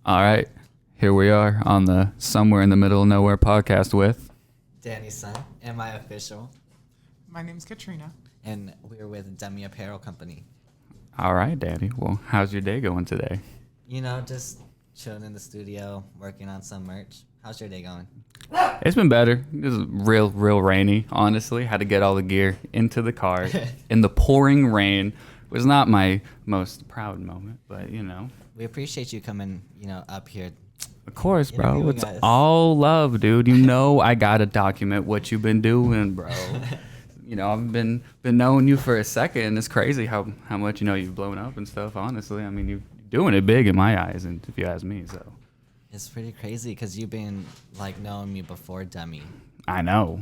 All right, here we are on the Somewhere in the Middle of Nowhere podcast with Danny's son and my official. My name's Katrina. And we're with Dummy Apparel Company. All right, Danny. Well, how's your day going today? You know, just chilling in the studio, working on some merch. How's your day going? It's been better. It was real rainy, honestly. Had to get all the gear into the car in the pouring rain. It was not my most proud moment, but, you know. We appreciate you coming, up here. Of course, bro. Interviewing It's us. all love, dude. You know I got to document what you've been doing, bro. I've been knowing you for a second. It's crazy how much, you've blown up and stuff, honestly. I mean, you're doing it big in my eyes, and if you ask me, so. It's pretty crazy because you've been, knowing me before Dummy. I know.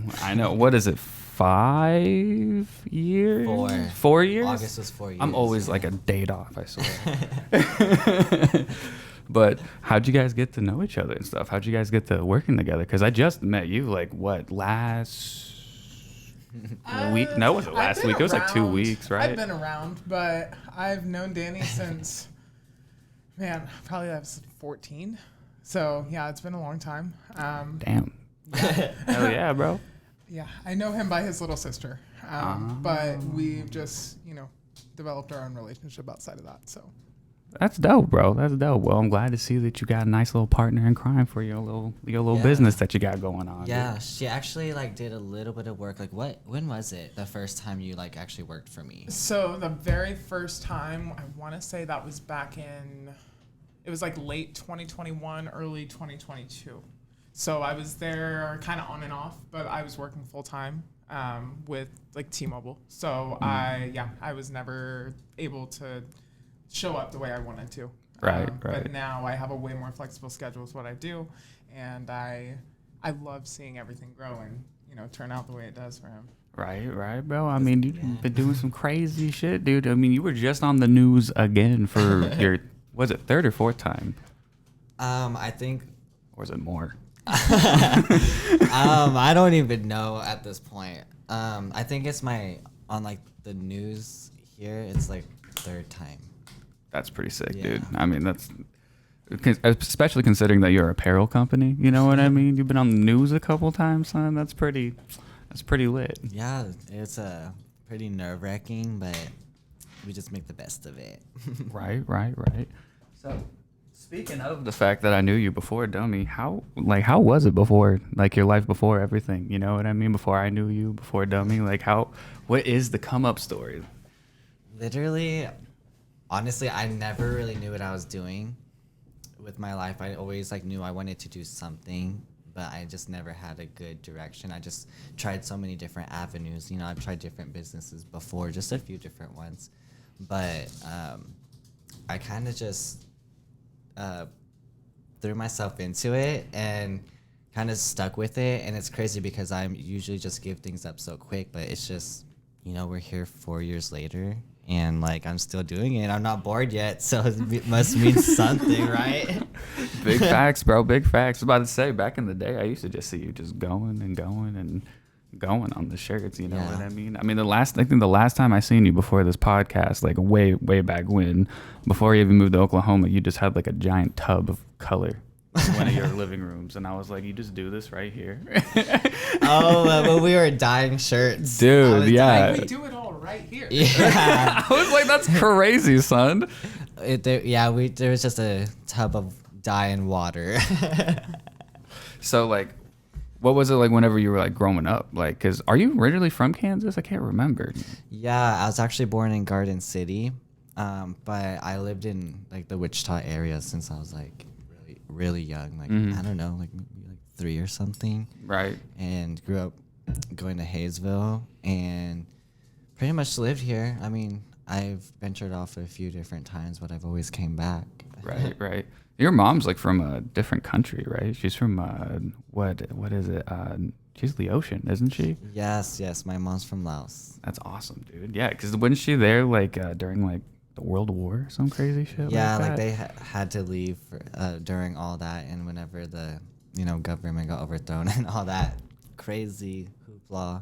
What is it, 5 years? 4. 4 years? August was 4 years. I'm always like a date off, I swear. But how'd you guys get to know each other and stuff? How'd you guys get to working together? Because I just met you, last week? No, was it last week? It was like 2 weeks, right? I've been around, but I've known Danny since, probably I was 14. So, yeah, it's been a long time. Damn. Hell yeah, bro. Yeah, I know him by his little sister. But we've just, developed our own relationship outside of that, so. That's dope, bro. That's dope. Well, I'm glad to see that you got a nice little partner in crime for your little business that you got going on. Yeah, dude. she actually did a little bit of work. When was it the first time you actually worked for me? So the very first time, I want to say that was back in, it was late 2021, early 2022. So I was there kind of on and off, but I was working full time with T-Mobile. So I was never able to show up the way I wanted to. Right. But now I have a way more flexible schedule is what I do, and I love seeing everything grow and turn out the way it does for him. Right, bro. I mean, you've been doing some crazy shit, dude. I mean, you were just on the news again for your, was it third or fourth time? I think. Or is it more? I don't even know at this point. I think it's on the news here. It's third time. That's pretty sick, Yeah. dude. I mean, that's especially considering that you're an apparel company. You know what I mean? You've been on the news a couple times, son. That's pretty lit. Yeah, it's pretty nerve-wracking, but we just make the best of it. Right. So, speaking of the fact that I knew you before Dummy, how was it before, your life before everything? You know what I mean? Before I knew you, before Dummy, what is the come up story? Literally, honestly, I never really knew what I was doing with my life. I always knew I wanted to do something, but I just never had a good direction. I just tried so many different avenues. I've tried different businesses before, just a few different ones, but I kind of just threw myself into it and kind of stuck with it. And it's crazy because I usually just give things up so quick, but it's just, we're here 4 years later. And I'm still doing it. I'm not bored yet, so it must mean something, right? Big facts, bro. Big facts. I was about to say, back in the day, I used to just see you just going on the shirts. You know what I mean? I mean, I think the last time I seen you before this podcast, way back when, before you even moved to Oklahoma, you just had a giant tub of color in one of your living rooms, and I was like, you just do this right here. When we were dyeing shirts, dude. Yeah, we do it all right here. Yeah. I was like, that's crazy, son. There was just a tub of dye and water. So what was it whenever you were growing up? Because are you originally from Kansas? I can't remember. Yeah, I was actually born in Garden City, but I lived in the Wichita area since I was really young. I don't know, maybe 3 or something. Right. And grew up going to Hayesville and pretty much lived here. I mean, I've ventured off a few different times, but I've always came back. Right. Your mom's from a different country, right? She's from what is it? She's Laotian, isn't she? Yes. My mom's from Laos. That's awesome, dude. Yeah, because wasn't she there during the World War, some crazy shit? Yeah, they had to leave during all that, and whenever the government got overthrown and all that crazy hoopla.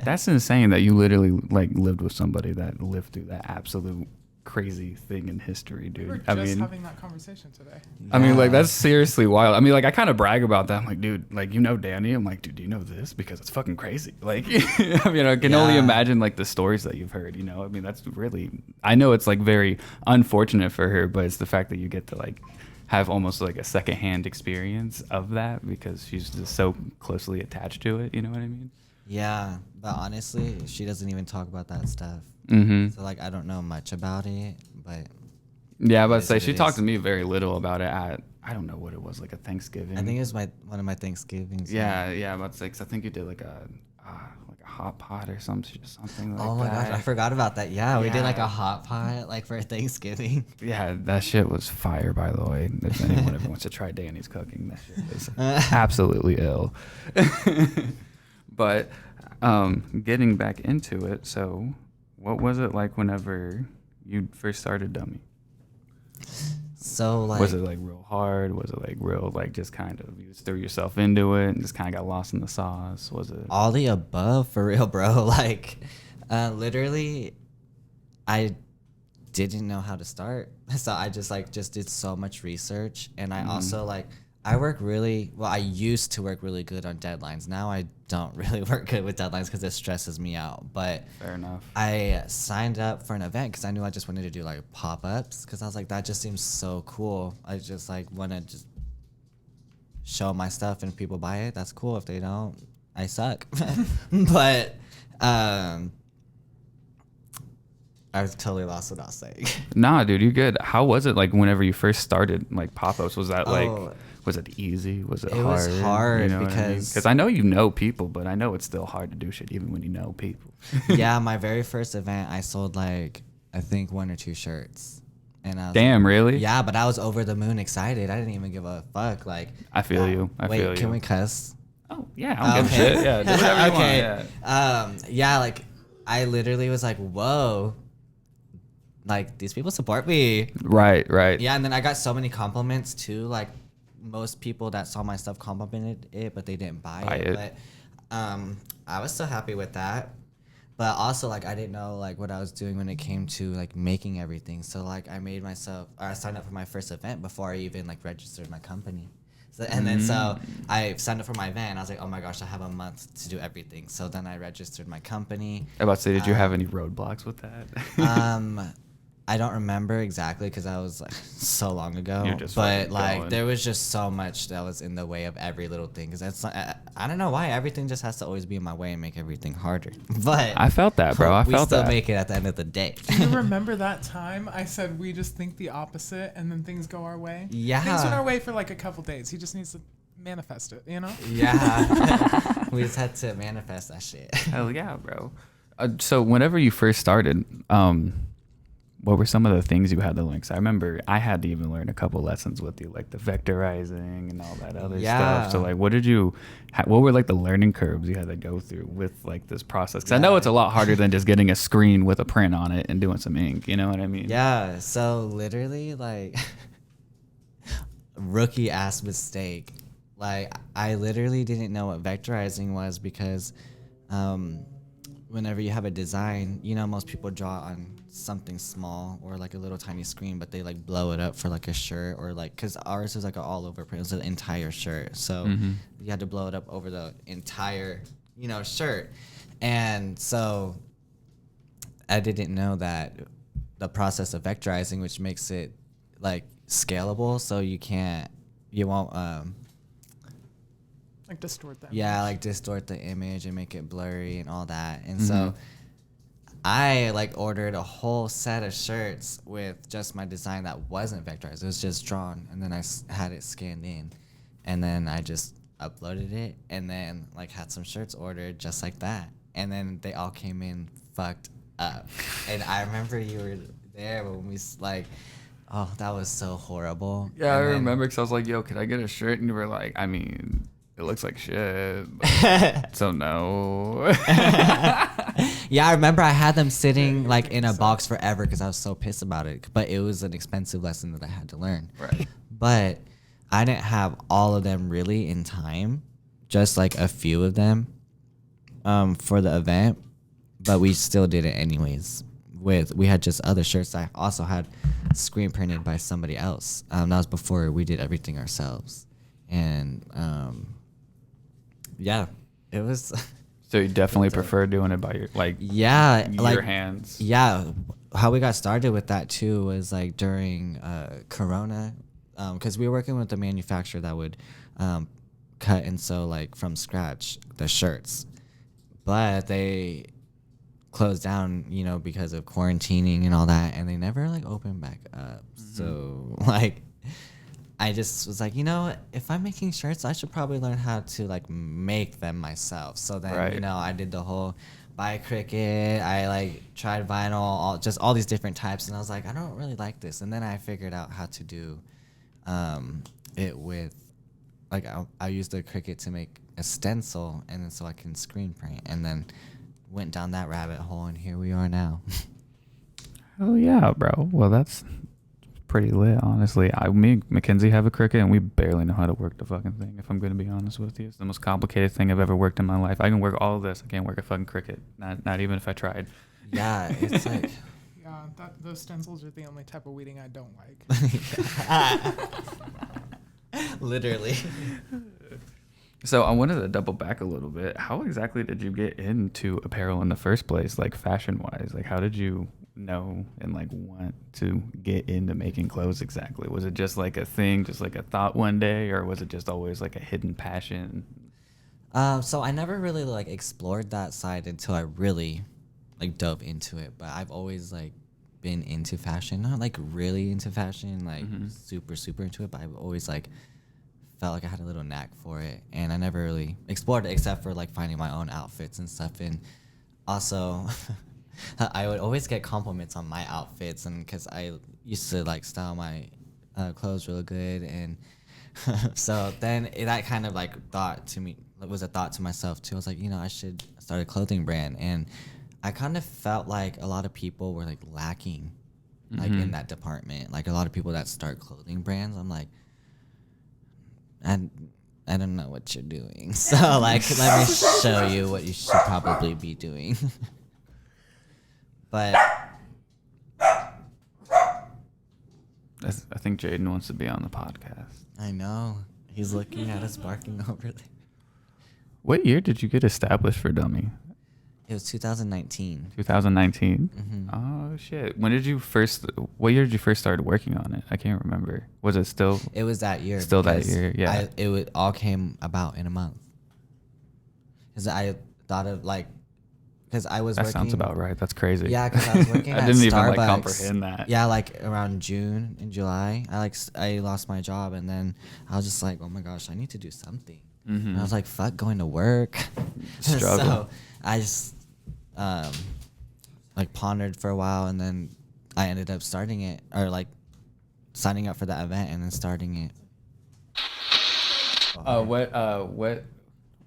That's insane that you literally lived with somebody that lived through that absolute crazy thing in history, dude. We were I just mean, having that conversation today. I mean, like, Yeah. that's seriously wild. I mean, like, I kind of brag about that. I'm like, dude, like, you know Danny? I'm like, dude, do you know this? Because it's fucking crazy. Like, I mean, I can only Yeah. imagine, like, the stories that you've heard, you know? I mean, that's really, I know it's, like, very unfortunate for her, but it's the fact that you get to, like, have almost, like, a secondhand experience of that because she's just so closely attached to it, you know what I mean? Yeah, but honestly, she doesn't even talk about that stuff. Mm-hmm. So like, I don't know much about it, but Yeah, it but is say what she it talked is. to me very little about it at, I don't know what it was, like a Thanksgiving. I think it was one of my Thanksgivings. Yeah, about 6. I think you did like a hot pot or something like that. Oh my gosh, I forgot about that. Yeah, we did like Yeah. a hot pot like for Thanksgiving. Yeah, that shit was fire, by the way. If anyone ever wants to try Danny's cooking, that shit is absolutely ill. But getting back into it, so what was it like whenever you first started Dummy? So like, Was it like real hard? Was it like real, like just kind of you just threw yourself into it and just kind of got lost in the sauce? Was it? all the above for real, bro. Like, literally, I didn't know how to start, so I just did so much research, and I also like I work really well. I used to work really good on deadlines. Now I don't really work good with deadlines because it stresses me out. But Fair enough. I signed up for an event because I knew I just wanted to do like pop-ups because I was like, that just seems so cool. I just like want to just show my stuff and people buy it. That's cool. If they don't, I suck. But I was totally lost what I was saying. Nah, dude, you good. How was it like whenever you first started like pop-ups? Was that like, Oh. was it easy? Was it It hard? was hard what because- Because I know you know people, but I know it's still hard to do shit even when you know people. Yeah, my very first event, I sold like I think 1 or 2 shirts, and I was Damn, really? yeah, but I was over the moon excited. I didn't even give a fuck. Like, I feel you. I wait, feel you. can we cuss? Oh, yeah, I don't give a shit. Yeah, do whatever you want. Yeah. Yeah, like I literally was like, whoa, like these people support me. Right, right. Yeah, and then I got so many compliments too. Like most people that saw my stuff complimented it, but they didn't buy it. But I was so happy with that. But also like I didn't know like what I was doing when it came to like making everything. So like I signed up for my first event before I even like registered my company. So, and then so I signed up for my event. I was like, oh my gosh, I have a month to do everything. So then I registered my company. I was about to say, did you have any roadblocks with that? I don't remember exactly because that was like so long ago. You're just but fucking like going. there was just so much that was in the way of every little thing. Because that's I don't know why everything just has to always be in my way and make everything harder. But I felt that, bro. I we felt still that. make it at the end of the day. Do you remember that time I said we just think the opposite and then things go our way? Yeah. Things went our way for like a couple days. He just needs to manifest it, you know? Yeah. We just had to manifest that shit. Hell yeah, bro. So whenever you first started, what were some of the things you had to learn? 'Cause I remember I had to even learn a couple lessons with you, like the vectorizing and all that other stuff. So like, what were like the learning curves you had to go through with like this process? 'Cause I know it's a lot harder than just getting a screen with a print on it and doing some ink. You know what I mean? Yeah. So literally like rookie ass mistake. Like I literally didn't know what vectorizing was because whenever you have a design, you know, most people draw on something small or like a little tiny screen, but they like blow it up for like a shirt or like, cause ours is like an all over print. It was an entire shirt. So you had to blow it up over the entire, you know, shirt. And so I didn't know that the process of vectorizing, which makes it like scalable. So you won't, Like distort them. yeah, like distort the image and make it blurry and all that. And so I like ordered a whole set of shirts with just my design that wasn't vectorized. It was just drawn, and then I had it scanned in, and then I just uploaded it, and then like had some shirts ordered just like that, and then they all came in fucked up. And I remember you were there when we like, oh, that was so horrible. Yeah, I And then- remember because I was like, yo, can I get a shirt? And you were like, I mean, it looks like shit. So no. Yeah, I remember I had them sitting like in a box forever because I was so pissed about it. But it was an expensive lesson that I had to learn. Right. But I didn't have all of them really in time, just like a few of them for the event. But we still did it anyways we had just other shirts that I also had screen printed by somebody else. That was before we did everything ourselves. And yeah, it was. So you definitely prefer doing it by your your hands. Yeah, how we got started with that too was like during Corona, because we were working with a manufacturer that would cut and sew like from scratch the shirts, but they closed down, because of quarantining and all that, and they never like opened back up. So like, I just was like, if I'm making shirts, I should probably learn how to like make them myself. So then, I did the whole buy Cricut. I like tried vinyl, just all these different types. And I was like, I don't really like this. And then I figured out how to do it with, like, I used the Cricut to make a stencil, and then so I can screen print. And then went down that rabbit hole, and here we are now. Oh yeah, bro. Well, that's pretty lit, honestly. Me and Mackenzie have a Cricut, and we barely know how to work the fucking thing, if I'm going to be honest with you. It's the most complicated thing I've ever worked in my life. I can work all of this. I can't work a fucking Cricut. Not even if I tried. Yeah, it's like... Yeah, those stencils are the only type of weeding I don't like. Literally. So I wanted to double back a little bit. How exactly did you get into apparel in the first place, like fashion-wise? Like, how did you know and like want to get into making clothes exactly? Was it just like a thing, just like a thought one day, or was it just always like a hidden passion? So I never really like explored that side until I really like dove into it. But I've always like been into fashion, not like really into fashion, like super into it, but I've always like felt like I had a little knack for it, and I never really explored it except for like finding my own outfits and stuff. And also I would always get compliments on my outfits, and because I used to like style my clothes real good, and so then that kind of like was a thought to myself too. I was like, I should start a clothing brand, and I kind of felt like a lot of people were like lacking like in that department. Like a lot of people that start clothing brands, I'm like, I don't know what you're doing. So like, let me show you what you should probably be doing. But I think Jaden wants to be on the podcast. I know. He's looking at us barking over there. What year did you get established for Dummy? It was 2019. 2019? Mm-hmm. Oh, shit. What year did you first start working on it? I can't remember. Was it still? It was that year. Still that year, yeah. It all came about in a month. Because I thought of like, because I was working. That sounds about right. That's crazy. Yeah, because I was working at Starbucks. I didn't even like comprehend that. Yeah, like around June and July, I lost my job, and then I was just like, oh my gosh, I need to do something. Mm-hmm. And I was like, fuck going to work. Struggle. So I just like pondered for a while, and then I ended up starting it, or like signing up for that event and then starting it.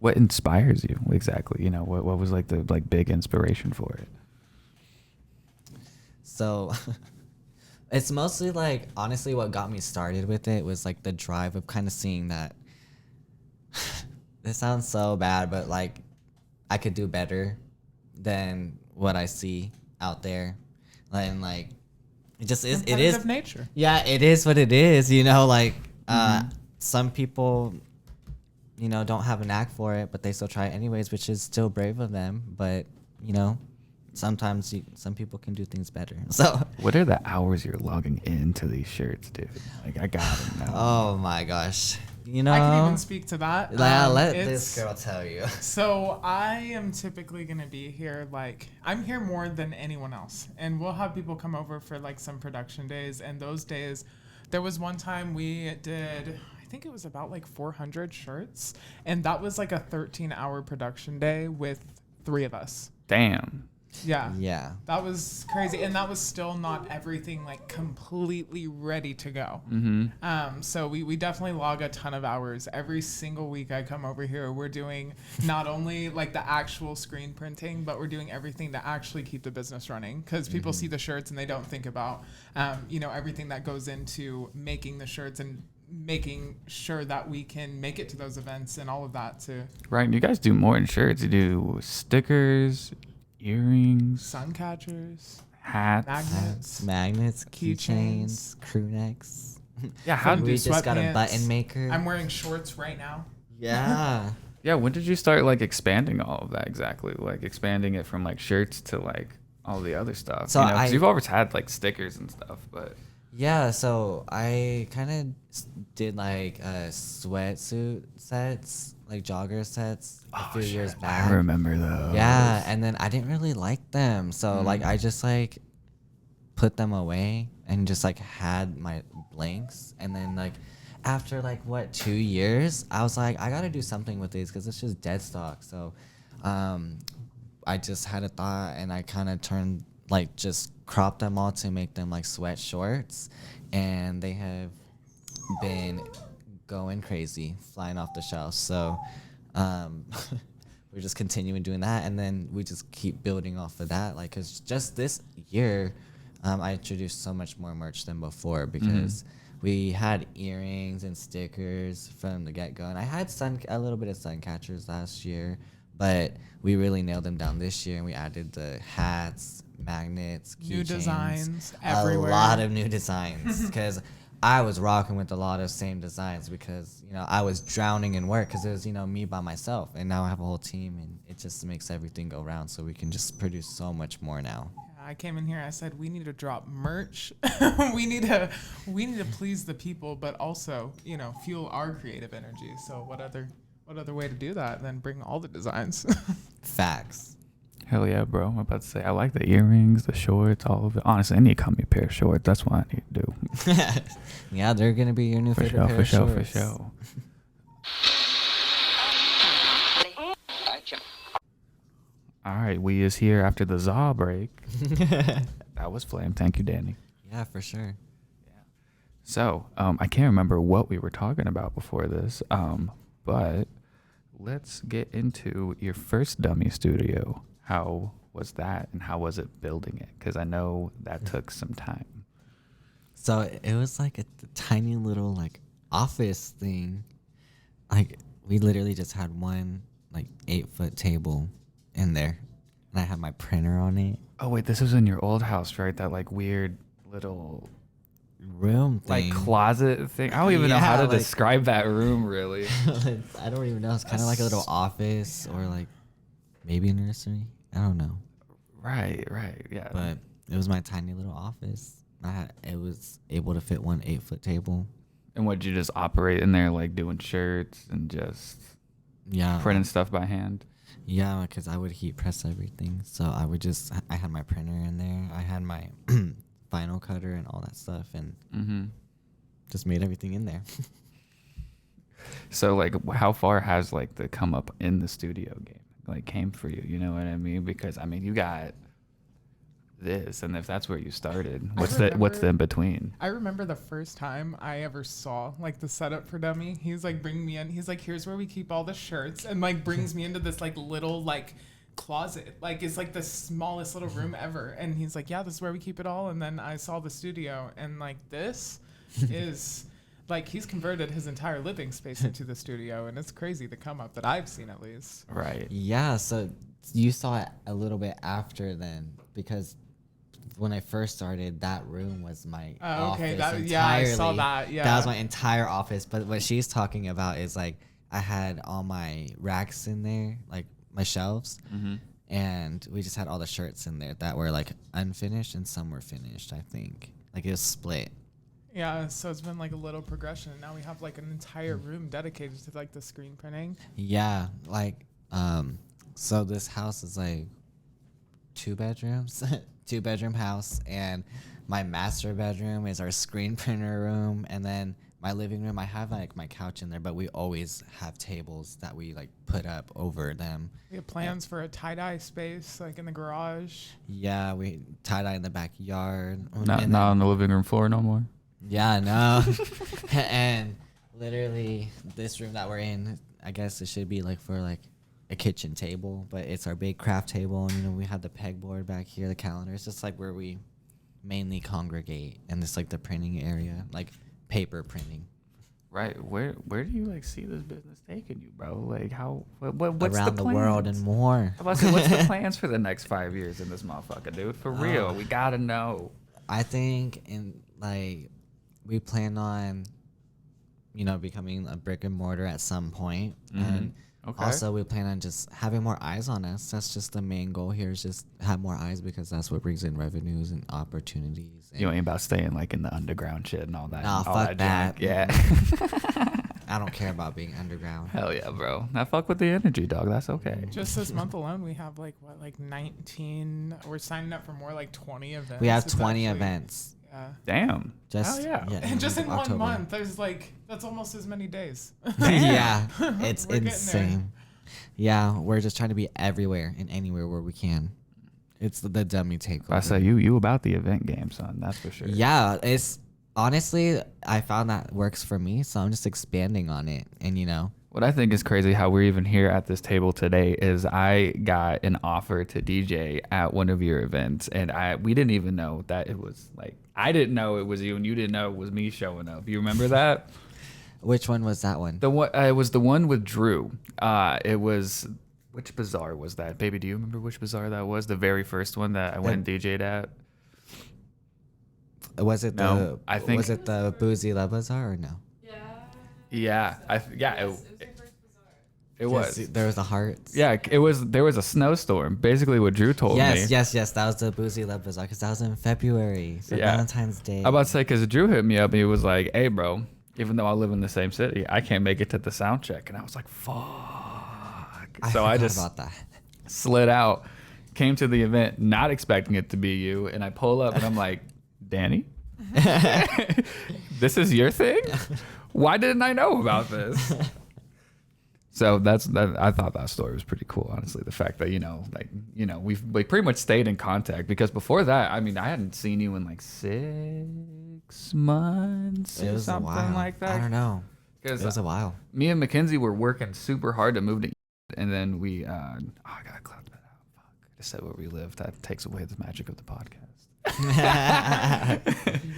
What inspires you exactly? What was like the big inspiration for it? So it's mostly like, honestly, what got me started with it was like the drive of kind of seeing that this sounds so bad, but like I could do better than what I see out there. And like, it just is, it is nature. Yeah, it is what it is, like some people, don't have a knack for it, but they still try it anyways, which is still brave of them. But, sometimes some people can do things better. So what are the hours you're logging into these shirts, dude? Like, I gotta know. Oh my gosh. I can even speak to that. Let this girl tell you. So I am typically going to be here, I'm here more than anyone else. And we'll have people come over for some production days. And those days, there was one time we did, I think it was about 400 shirts. And that was a 13-hour production day with 3 of us. Damn. Yeah. That was crazy. And that was still not everything completely ready to go. Mm-hmm. So we definitely log a ton of hours. Every single week I come over here, we're doing not only the actual screen printing, but we're doing everything to actually keep the business running. Because people see the shirts and they don't think about, everything that goes into making the shirts and making sure that we can make it to those events and all of that too. Right. And you guys do more than shirts. You do stickers, earrings, sun catchers, hats. Magnets, Keychains. keychains, crew necks. Yeah, how Some We did just got a sweatpants. button maker. I'm wearing shorts right now. Yeah. yeah, when did you start like expanding all of that exactly? Like expanding it from like shirts to like all the other stuff. So you know, 'cause I- you've always had like stickers and stuff, but Yeah, so I kind of did like sweatsuit sets, like jogger sets a few years back. I remember those. Yeah, and then I didn't really like them. So like I just like put them away and just like had my blanks. And then like after like 2 years, I was like, I gotta do something with these because it's just dead stock. So I just had a thought and I kind of turned like just cropped them all to make them like sweat shorts, and they have been going crazy, flying off the shelf. So we're just continuing doing that, and then we just keep building off of that. Like, cause just this year, I introduced so much more merch than before because we had earrings and stickers from the get go, and I had a little bit of sun catchers last year, but we really nailed them down this year, and we added the hats, magnets, New keychains, designs everywhere. a lot of new designs because I was rocking with a lot of same designs because I was drowning in work because it was me by myself, and now I have a whole team, and it just makes everything go round, so we can just produce so much more now. I came in here. I said we need to drop merch. we need to please the people, but also fuel our creative energy. So what other way to do that than bring all the designs? Facts. Hell yeah, bro. I'm about to say, I like the earrings, the shorts, all of it. Honestly, I need to cut me a pair of shorts. That's what I need to do. Yeah, they're going to be your new favorite pair of shorts. For sure. All right, we is here after the Zaw break. That was flame. Thank you, Danny. Yeah, for sure. So, I can't remember what we were talking about before this, but let's get into your first dummy studio. How was that, and how was it building it? Because I know that took some time. So it was like a tiny little like office thing. Like we literally just had one like 8-foot table in there, and I had my printer on it. Oh, wait, this was in your old house, right? That like weird little Room like thing. closet thing. I don't even know how to Yeah, like- describe that room, really. I don't even know. It's kind of like a little office or like maybe a nursery. I don't know. Right, yeah. But it was my tiny little office. It was able to fit one 8-foot table. And would you just operate in there, like doing shirts and just printing stuff by hand? Yeah, because I would heat press everything. So I had my printer in there. I had my vinyl cutter and all that stuff, and just made everything in there. So, like, how far has, like, the come up in the studio game, like, came for you? You know what I mean? Because, I mean, you got this, and if that's where you started, what's the in between? I remember the first time I ever saw like the setup for Dummy. He's like bringing me in. He's like, here's where we keep all the shirts, and like brings me into this like little like closet. Like it's like the smallest little room ever. And he's like, yeah, this is where we keep it all. And then I saw the studio, and like this is like he's converted his entire living space into the studio, and it's crazy the come up that I've seen at least. Right. Yeah, so you saw it a little bit after then, because when I first started, that room was my office entirely. Yeah, I saw that. Yeah, that was my entire office. But what she's talking about is like I had all my racks in there, like my shelves, and we just had all the shirts in there that were like unfinished and some were finished. I think like it was split. Yeah, so it's been like a little progression, and now we have like an entire room dedicated to like the screen printing. Yeah, like so this house is like 2 bedrooms. 2-bedroom house, and my master bedroom is our screen printer room, and then my living room, I have like my couch in there, but we always have tables that we like put up over them. We have plans for a tie-dye space like in the garage. Yeah, we tie-dye in the backyard. Not on the living room floor no more. Yeah, no. And literally this room that we're in, I guess it should be like for like a kitchen table, but it's our big craft table, and we have the pegboard back here, the calendar. It's just like where we mainly congregate, and it's like the printing area, like paper printing. Right. Where do you like see this business taking you, bro? Like what's Around the the world and more. I was about to say, what's the plans for the next 5 years in this motherfucker, dude? For real, we gotta know. I think we plan on, becoming a brick and mortar at some point. And also we plan on just having more eyes on us. That's just the main goal here, is just have more eyes, because that's what brings in revenues and opportunities. And You ain't about staying like in the underground shit and all that. Nah, all fuck that. junk. Yeah. I don't care about being underground. Hell yeah, bro. Now fuck with the energy, dog. That's okay. Just this month alone, we have like 19. We're signing up for more, like 20 events. We have It's 20 actually- events. Yeah. Damn. Just Hell yeah. And just in October. 1 month, there's like, that's almost as many days. Yeah, it's We're getting there. insane. Yeah, we're just trying to be everywhere and anywhere where we can. It's the dummy takeover. I say you about the event game, son. That's for sure. Yeah, it's honestly, I found that works for me, so I'm just expanding on it. And What I think is crazy how we're even here at this table today is I got an offer to DJ at one of your events, and we didn't even know that it was like, I didn't know it was you, and you didn't know it was me showing up. You remember that? which one was that one? The one it was the one with Drew. It was, which bazaar was that, baby? Do you remember which bazaar that was? The very first one that I went and DJ'd at. Was it No, I think- was it the Boozy Love Bazaar or no? Yeah, it was. Yes, there was the hearts. Yeah, it was. There was a snowstorm. Basically, what Drew told me. Yes. That was the Boozy Love Bazaar, because that was in February for Yeah. Valentine's Day. I'm about to say, because Drew hit me up and he was like, "Hey, bro, even though I live in the same city, I can't make it to the sound check." And I was like, "Fuck." So I forgot just about that. slid out, came to the event, not expecting it to be you, and I pull up and I'm like, "Danny, this is your thing? Why didn't I know about this?" So that. I thought that story was pretty cool, honestly. The fact that we've pretty much stayed in contact, because before that, I mean, I hadn't seen you in like 6 months It or was a something while. like that. I don't know. It Because was a while. me and Mackenzie were working super hard to move to, and then we. I gotta cloud that out. Fuck, I just said where we live. That takes away the magic of the podcast.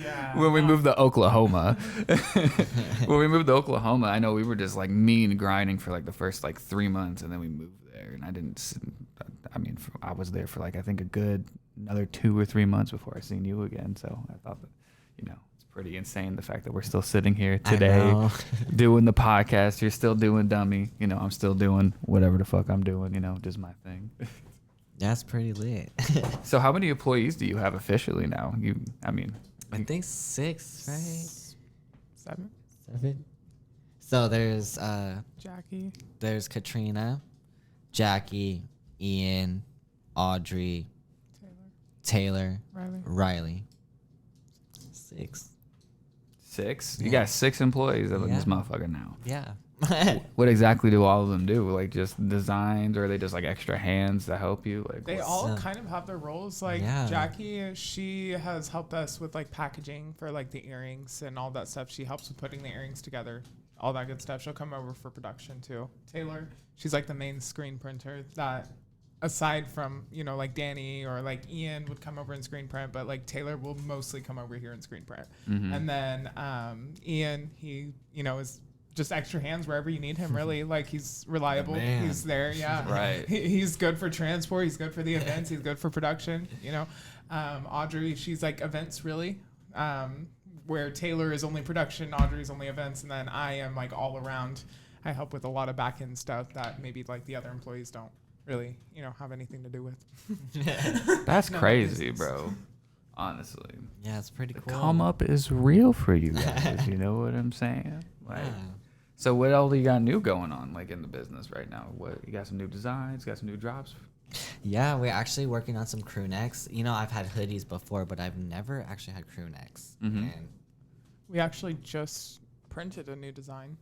Yeah. When we moved to Oklahoma, I know we were just like mean grinding for like the first like 3 months, and then we moved there. And I was there for like, I think a good another 2 or 3 months before I seen you again. So I thought that, it's pretty insane the fact that we're still sitting here today doing the podcast. You're still doing Dummy. I'm still doing whatever the fuck I'm doing. Just my thing. That's pretty lit. So how many employees do you have officially now? I think 6, right? 7. 7. So there's Jackie. there's Katrina, Jackie, Ian, Audrey, Taylor, Riley. 6. 6? Yeah. You got 6 employees in Yeah. this motherfucker now. Yeah. What exactly do all of them do? Like just designs, or are they just like extra hands to help you? Like They what's- all kind of have their roles. Like Yeah. Jackie, she has helped us with like packaging for like the earrings and all that stuff. She helps with putting the earrings together, all that good stuff. She'll come over for production too. Taylor, she's like the main screen printer that, aside from like Danny or like Ian would come over and screen print, but like Taylor will mostly come over here and screen print. And then Ian, he is just extra hands wherever you need him, really. Like, he's reliable. Man. He's there, yeah. Right. He's good for transport. He's good for the events. He's good for production, Audrey, she's like events, really. Where Taylor is only production, Audrey's only events, and then I am like all around. I help with a lot of back end stuff that maybe like the other employees don't really, have anything to do with. That's No, crazy, business. bro. Honestly. Yeah, it's pretty cool. Come up is real for you guys. You know what I'm saying? Like, Yeah. so what all do you got new going on, like in the business right now? What, you got some new designs, got some new drops? Yeah, we're actually working on some crew necks. I've had hoodies before, but I've never actually had crew necks. Mhm. And We actually just printed a new design.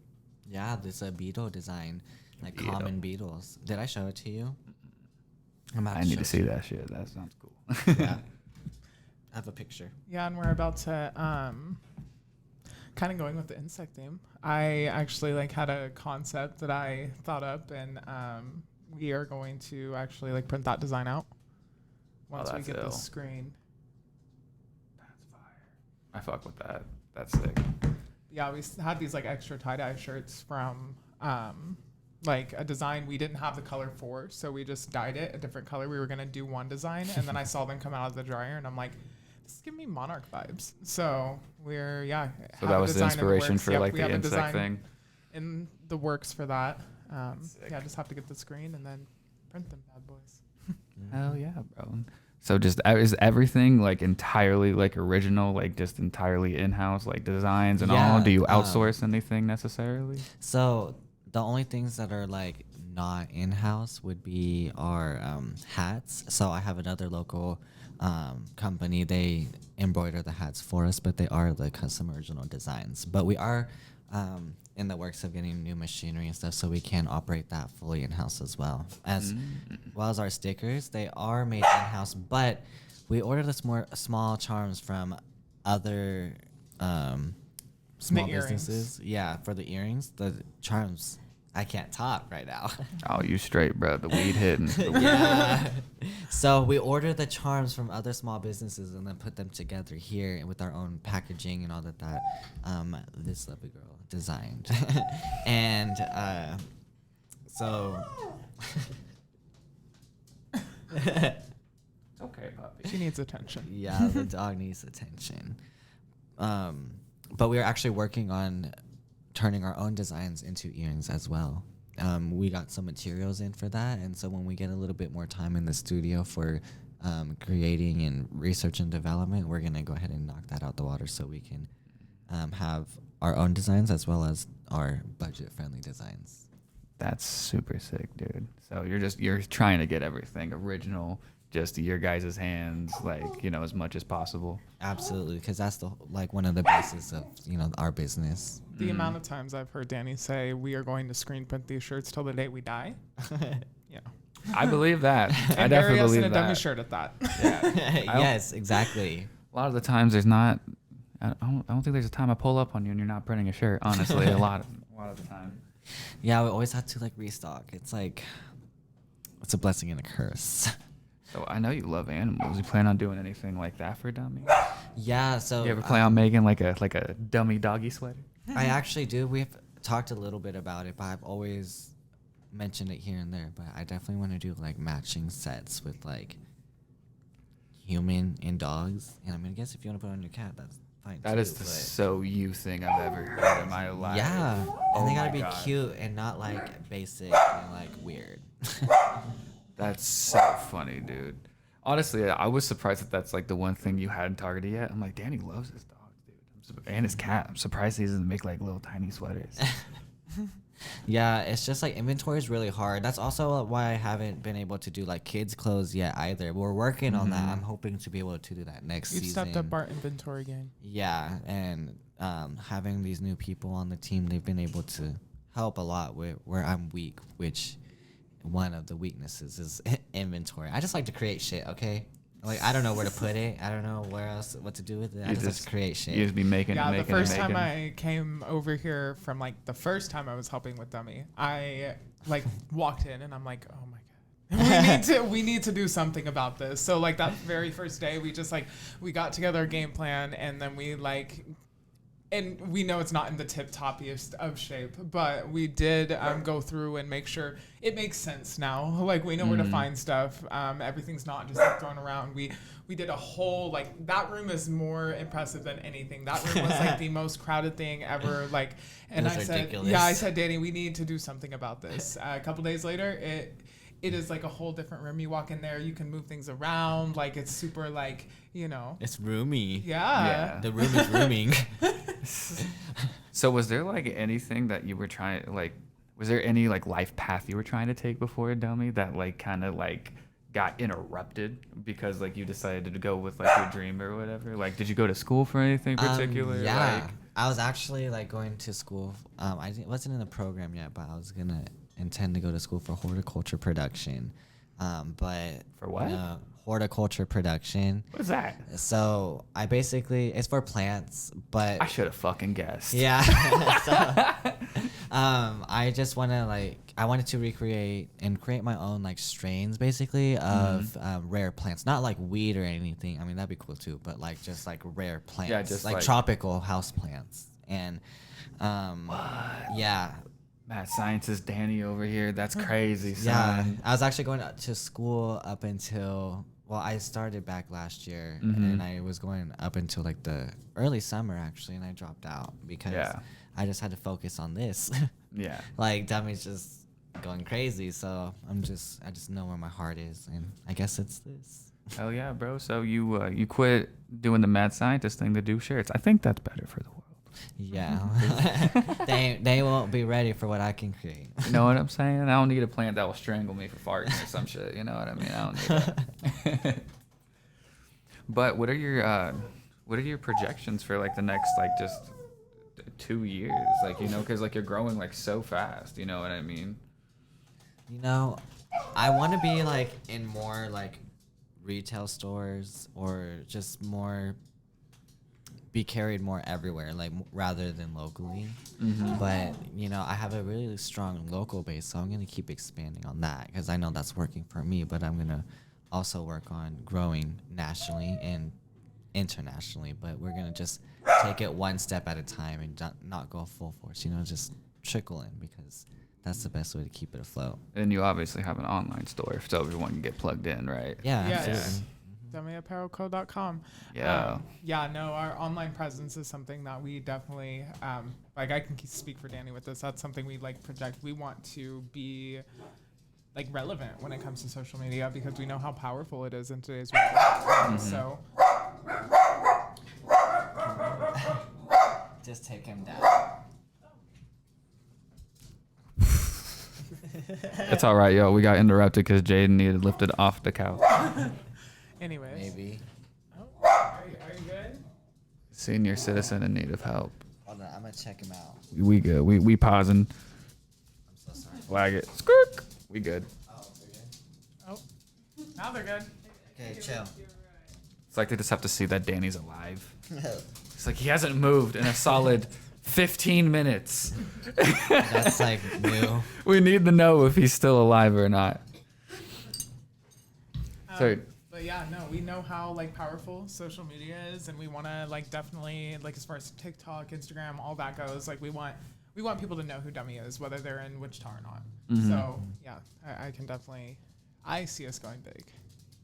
yeah, there's a beetle design, like Beetle. common beetles. Did I show it to you? I need to see that shit. That sounds cool. Yeah. I have a picture. Yeah, and we're about to kind of going with the insect theme. I actually like had a concept that I thought up, and we are going to actually like print that design out once we that's get the ill. screen. That's fire. I fuck with that. That's sick. yeah, we had these like extra tie-dye shirts from like a design we didn't have the color for, so we just dyed it a different color. We were gonna do one design, and then I saw them come out of the dryer, and I'm like, this is giving me Monarch vibes. So we're So that was the inspiration for like we the have a insect design thing. in the works for that. Yeah, just have to get the screen and then print them bad boys. Hell yeah, bro. So just is everything like entirely like original, like just entirely in-house, like designs and all? Do you outsource anything necessarily? So the only things that are like not in-house would be our hats. So I have another local company. They embroider the hats for us, but they are the custom original designs. But we are in the works of getting new machinery and stuff, so we can operate that fully in-house as well. As well as our stickers, they are made in-house, but we order the small charms from other small businesses. Yeah, for the earrings, the charms I can't top right now. Oh, you straight, bro. The weed hitting. Yeah. So we order the charms from other small businesses and then put them together here with our own packaging and all that this lovely girl designed. And so Okay, puppy. She needs attention. yeah, the dog needs attention. But we are actually working on turning our own designs into earrings as well. We got some materials in for that, and so when we get a little bit more time in the studio for creating and research and development, we're gonna go ahead and knock that out the water so we can have our own designs as well as our budget-friendly designs. That's super sick, dude. So you're trying to get everything original, just to your guys' hands, like, you know, as much as possible. Absolutely, because that's one of the bases of our business. The amount of times I've heard Danny say we are going to screen print these shirts till the day we die. Yeah. I believe that. I And definitely bury us believe in a dummy that. shirt at that. Yeah. Yes, exactly. A lot of the times there's not. I don't think there's a time I pull up on you and you're not printing a shirt. Honestly, a lot of the time. Yeah, we always have to restock. It's it's a blessing and a curse. So I know you love animals. You plan on doing anything like that for Dummy? Yeah. So You ever plan on making like a dummy doggy sweater? I actually do. We've talked a little bit about it, but I've always mentioned it here and there. But I definitely want to do matching sets with human and dogs. And I mean, I guess if you want to put on your cat, that's fine. That is the so you thing I've ever heard in my life. Yeah, Oh and they gotta my be God. cute and not basic and weird. That's so funny, dude. Honestly, I was surprised that that's the one thing you hadn't targeted yet. I'm like, Danny loves his dogs, dude. And his cat. I'm surprised he doesn't make little tiny sweaters. Yeah, it's just inventory is really hard. That's also why I haven't been able to do kids clothes yet either. We're working on that. I'm hoping to be able to do that next You've season. stepped up our inventory game. Yeah, and having these new people on the team, they've been able to help a lot with where I'm weak, which one of the weaknesses is inventory. I just like to create shit, okay? I don't know where to put it. I don't know what to do with it. I just like to create shit. You just be making Yeah, making the first and time making. I came over here from the first time I was helping with Dummy, I walked in and I'm like, oh my God. We need to do something about this. So that very first day we just we got together a game plan, and then we and we know it's not in the tip-toppiest of shape, but we did go through and make sure it makes sense now. We know where to find stuff. Everything's not just thrown around. We did a whole that room is more impressive than anything. That room was the most crowded thing ever. And It I was said, ridiculous. yeah, I said, Danny, we need to do something about this. A couple days later, it is a whole different room. You walk in there, you can move things around. It's super It's roomy. yeah. The room is rooming. So was there anything that you were trying was there any life path you were trying to take before Dummy that kind of got interrupted because you decided to go with your dream or whatever? Did you go to school for anything particular? Yeah, I was actually going to school. I wasn't in the program yet, but I was gonna intend to go to school for horticulture production. But For what? Horticulture production. What is that? So it's for plants, but I should have fucking guessed. yeah. So, I just I wanted to recreate and create my own strains basically of rare plants, not weed or anything. I mean that'd be cool too, but just rare plants, Yeah, just tropical house plants. And yeah. Mad scientist Danny over here. That's crazy, son. Yeah, I was actually going to school up until, well, I started back last year, and I was going up until like the early summer actually, and I dropped out because I just had to focus on this. Yeah. Like Dummy's just going crazy, so I just know where my heart is, and I guess it's this. Hell yeah, bro. So you quit doing the mad scientist thing to do shirts. I think that's better for the world. Yeah. they won't be ready for what I can create. You know what I'm saying? I don't need a plant that will strangle me for farting or some shit. You know what I mean? I don't need that. But what are your projections for like the next like just 2 years? Like, you know, because like you're growing like so fast. You know what I mean? You know, I want to be like in more like retail stores or just more be carried more everywhere, like rather than locally. But you know, I have a really strong local base, so I'm gonna keep expanding on that because I know that's working for me. But I'm gonna also work on growing nationally and internationally. But we're gonna just take it one step at a time and not go full force. You know, just trickle in because that's the best way to keep it afloat. And you obviously have an online store, so everyone can get plugged in, right? Yeah, Yes. absolutely. DummyApparelCo.com. Yeah. No, our online presence is something that we definitely, like I can speak for Danny with this. That's something we like project. We want to be like relevant when it comes to social media because we know how powerful it is in today's world. So Just take him down. It's all right, yo. We got interrupted because Jaden needed lifted off the couch. anyways. Maybe. Oh, are you good? Senior citizen in need of help. Hold on, I'm gonna check him out. We good. We pausing. I'm so sorry. Wag it. Skirk. We good. Oh, they're good. Oh, now they're good. Okay, chill. It's like they just have to see that Danny's alive. It's like he hasn't moved in a solid 15 minutes. That's like new. We need to know if he's still alive or not. So But yeah, no, we know how like powerful social media is, and we want to like definitely like as far as TikTok, Instagram, all that goes. Like we want people to know who Dummy is, whether they're in Wichita or not. So yeah, I can definitely, I see us going big.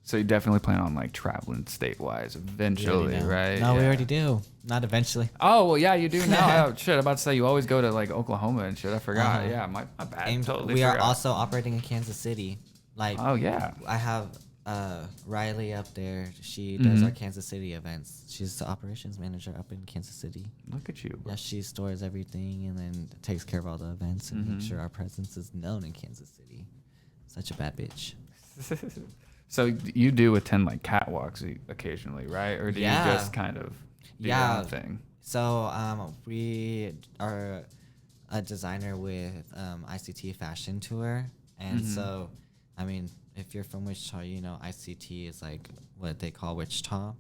So you definitely plan on like traveling statewide eventually, right? No, we Yeah. already do. Not eventually. Oh well, yeah, you do now. Oh, shit, I'm about to say you always go to like Oklahoma and shit. I forgot. Uh-huh. Yeah, my bad. And Totally we forgot. are also operating in Kansas City. Like, Oh yeah. I have Riley up there. She does our Kansas City events. She's the operations manager up in Kansas City. Look at you. Bro. Yeah, she stores everything and then takes care of all the events and makes sure our presence is known in Kansas City. Such a bad bitch. So you do attend like catwalks occasionally, right? Or do you just kind of do your own thing? So we are a designer with ICT Fashion Tour, and so I mean, if you're from Wichita, you know ICT is like what they call Wichita,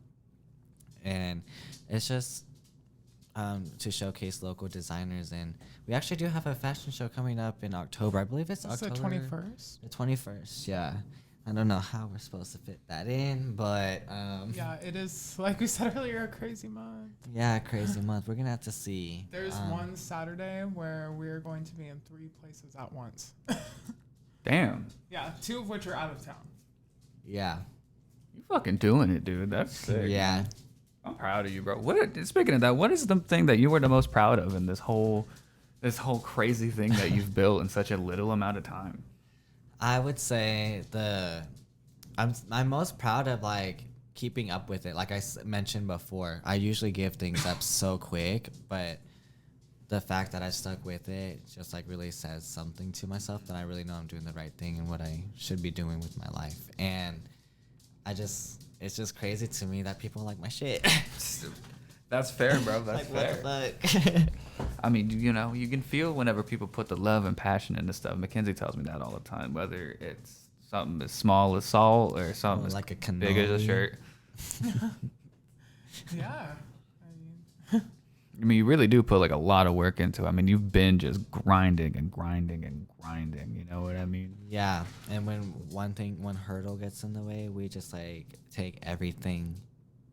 and it's just to showcase local designers. And we actually do have a fashion show coming up in October. I believe it's That's October. the 21st. The 21st, yeah. I don't know how we're supposed to fit that in, but Yeah, it is like we said earlier, a crazy month. yeah, crazy month. We're gonna have to see. There's one Saturday where we're going to be in 3 places at once. Damn. Yeah, 2 of which are out of town. Yeah, You fucking doing it, dude. That's sick. yeah. I'm proud of you, bro. Speaking of that, what is the thing that you were the most proud of in this whole crazy thing that you've built in such a little amount of time? I would say I'm most proud of like keeping up with it. Like I mentioned before, I usually give things up so quick, but the fact that I stuck with it just like really says something to myself that I really know I'm doing the right thing and what I should be doing with my life. And it's just crazy to me that people like my shit. That's fair, bro. That's like, fair. what the fuck? I mean, you know, you can feel whenever people put the love and passion into stuff. Mackenzie tells me that all the time, whether it's something as small as salt or something Like a as big as a cannoli. shirt. Yeah. I mean, you really do put like a lot of work into it. I mean, you've been just grinding and grinding and grinding. You know what I mean? Yeah, and when one hurdle gets in the way, we just like take everything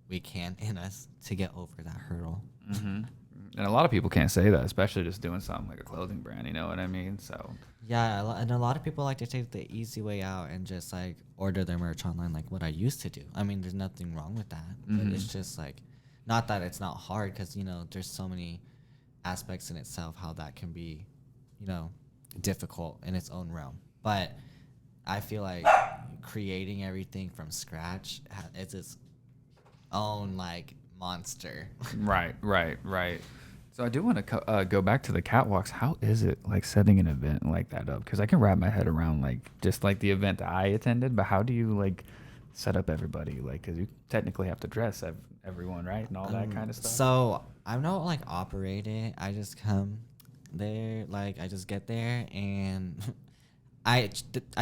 we can in us to get over that hurdle. And a lot of people can't say that, especially just doing something like a clothing brand. You know what I mean? So Yeah, and a lot of people like to take the easy way out and just like order their merch online, like what I used to do. I mean, there's nothing wrong with that, but it's just like, not that it's not hard, because you know there's so many aspects in itself how that can be, you know, difficult in its own realm. But I feel like creating everything from scratch it's its own like monster. right. So I do want to go back to the catwalks. How is it like setting an event like that up? Because I can wrap my head around like just like the event that I attended, but how do you like set up everybody? Like, because you technically have to dress everyone, right, and all that kind of stuff. So I don't like operate it. I just come there, like I just get there, and I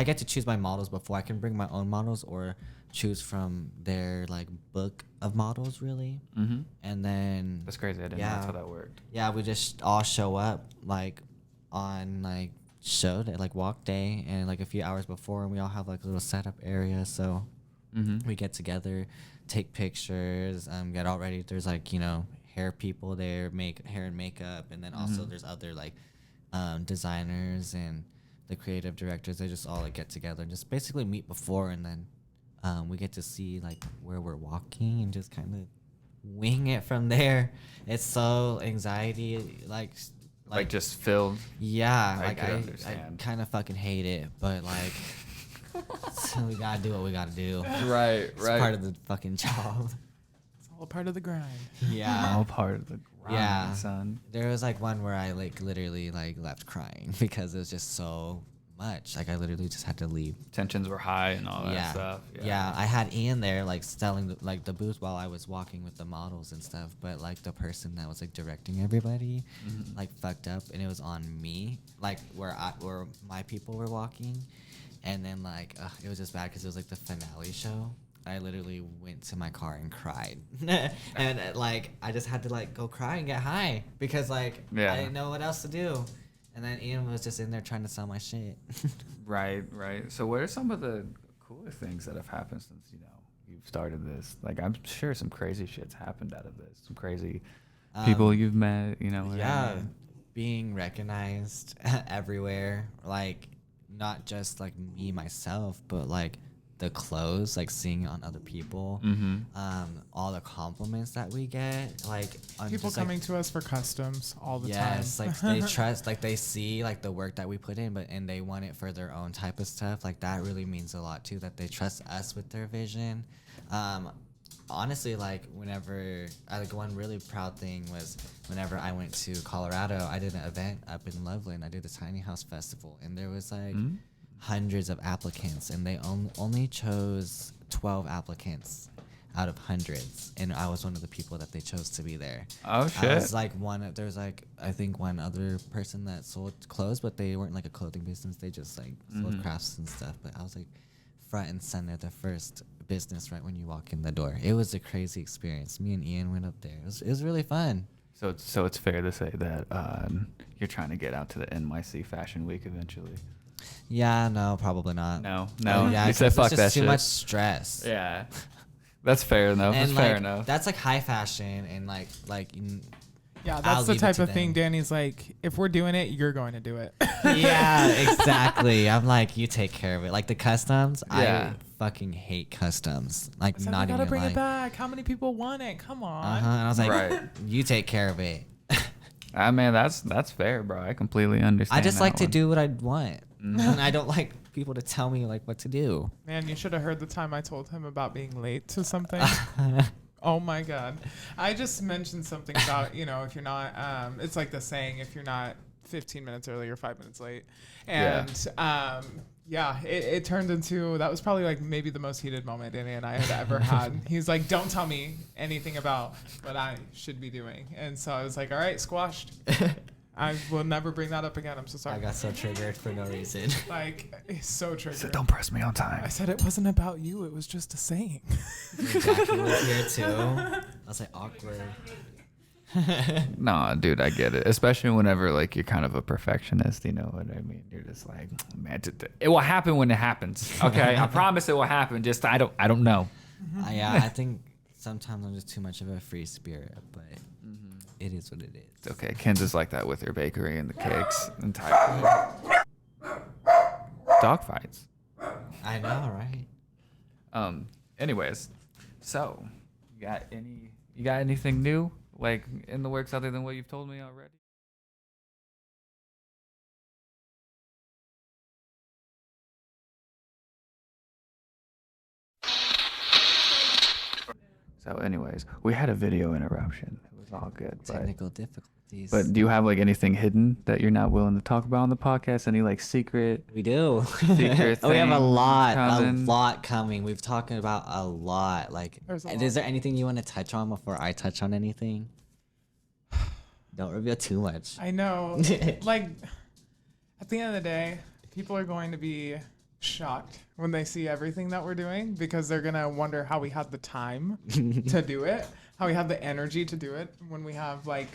get to choose my models before. I can bring my own models or choose from their like book of models, really. And then That's crazy. I didn't know that's how that worked. Yeah, we just all show up like on like show day, like walk day, and like a few hours before, and we all have like a little setup area. So we get together, take pictures, get all ready. There's like, you know, hair people there, make hair and makeup, and then also there's other like designers and the creative directors. They just all like get together and just basically meet before, and then we get to see like where we're walking and just kind of wing it from there. It's so anxiety like just filled. Yeah, I like could I understand. kind of fucking hate it, but like so we gotta do what we gotta do. Right, It's part of the fucking job. It's all a part of the grind. Yeah. All part of the grind, Yeah. son. There was like one where I like literally like left crying because it was just so much. Like I literally just had to leave. Tensions were high and all that stuff. Yeah, I had Ian there like selling the booth while I was walking with the models and stuff, but like the person that was like directing everybody like fucked up, and it was on me, like where my people were walking. And then like it was just bad because it was like the finale show. I literally went to my car and cried. And like I just had to like go cry and get high because like I didn't know what else to do. And then Ian was just in there trying to sell my shit. Right. So what are some of the cooler things that have happened since, you know, you've started this? Like, I'm sure some crazy shit's happened out of this. Some crazy people you've met, you know what I mean? Being recognized everywhere, like not just like me myself, but like the clothes, like seeing on other people, all the compliments that we get, like People coming to us for customs all the time. Yes, like they trust, like they see like the work that we put in, and they want it for their own type of stuff. Like that really means a lot too, that they trust us with their vision. Honestly, like whenever like one really proud thing was whenever I went to Colorado, I did an event up in Loveland. I did the Tiny House Festival, and there was like hundreds of applicants, and they only chose 12 applicants out of hundreds, and I was one of the people that they chose to be there. Oh shit! I was like there's like I think one other person that sold clothes, but they weren't like a clothing business. They just like sold crafts and stuff. But I was like front and center, the first business right when you walk in the door. It was a crazy experience. Me and Ian went up there. It was really fun. So it's fair to say that you're trying to get out to the NYC Fashion Week eventually. Yeah, no, probably not. No. Yeah, You said fuck it's just that too shit. much stress. Yeah, that's fair enough. And That's like, fair enough. that's like high fashion, and like Yeah, I'll that's the leave it type to of thing them. Danny's like, if we're doing it, you're going to do it. Yeah, exactly. I'm like, you take care of it. Like the customs, Yeah. I fucking hate customs. Like I said, not we gotta even bring like, it back. How many people want it? Come on. And I was like, Right. you take care of it. I mean, that's fair, bro. I completely understand. I just like that to one. do what I want, and I don't like people to tell me like what to do. Man, you should have heard the time I told him about being late to something. Oh my God. I just mentioned something about, you know, if you're not, it's like the saying, if you're not 15 minutes early or 5 minutes late. And it turned into, that was probably like maybe the most heated moment Danny and I had ever had. He's like, don't tell me anything about what I should be doing. And so I was like, all right, squashed. I will never bring that up again. I'm so sorry. I got so triggered for no reason. Like, it's so triggered. So don't press me on time. I said it wasn't about you. It was just a saying. Jackie was here too. I was like awkward. No, dude, I get it. Especially whenever like you're kind of a perfectionist, you know what I mean? You're just like, man, it will happen when it happens. Okay, I promise it will happen. Just I don't know. Yeah, I think Sometimes I'm just too much of a free spirit, but it is what it is. It's okay. Ken's is like that with her bakery and the cakes and type. Dog fights. I know, right? Anyways, so you got anything new like in the works other than what you've told me already? So anyways, we had a video interruption. It was all good. Technical difficulties. But do you have like anything hidden that you're not willing to talk about on the podcast? Any like secret? We do. Secret We have a things lot coming. We've talked about a lot. Like, There's a is lot. there anything you want to touch on before I touch on anything? Don't reveal too much. I know. Like, at the end of the day, people are going to be shocked when they see everything that we're doing because they're going to wonder how we had the time to do it, how we had the energy to do it when we have like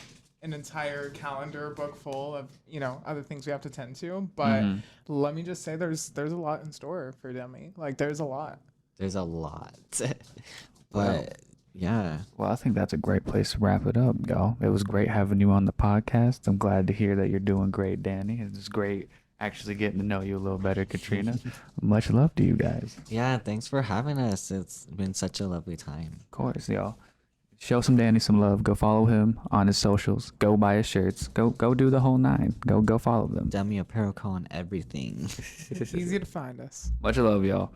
an entire calendar book full of, you know, other things we have to tend to. But let me just say there's a lot in store for Dummy. Like, there's a lot. There's a lot. Well, But yeah. Well, I think that's a great place to wrap it up, y'all. It was great having you on the podcast. I'm glad to hear that you're doing great, Danny. It's great actually getting to know you a little better, Katrina. Much love to you guys. Yeah, thanks for having us. It's been such a lovely time. Of course, y'all. Show some Danny some love. Go follow him on his socials. Go buy his shirts. Go do the whole nine. Go follow them. Dummy Apparel on everything. It's easy to find us. Much love, y'all.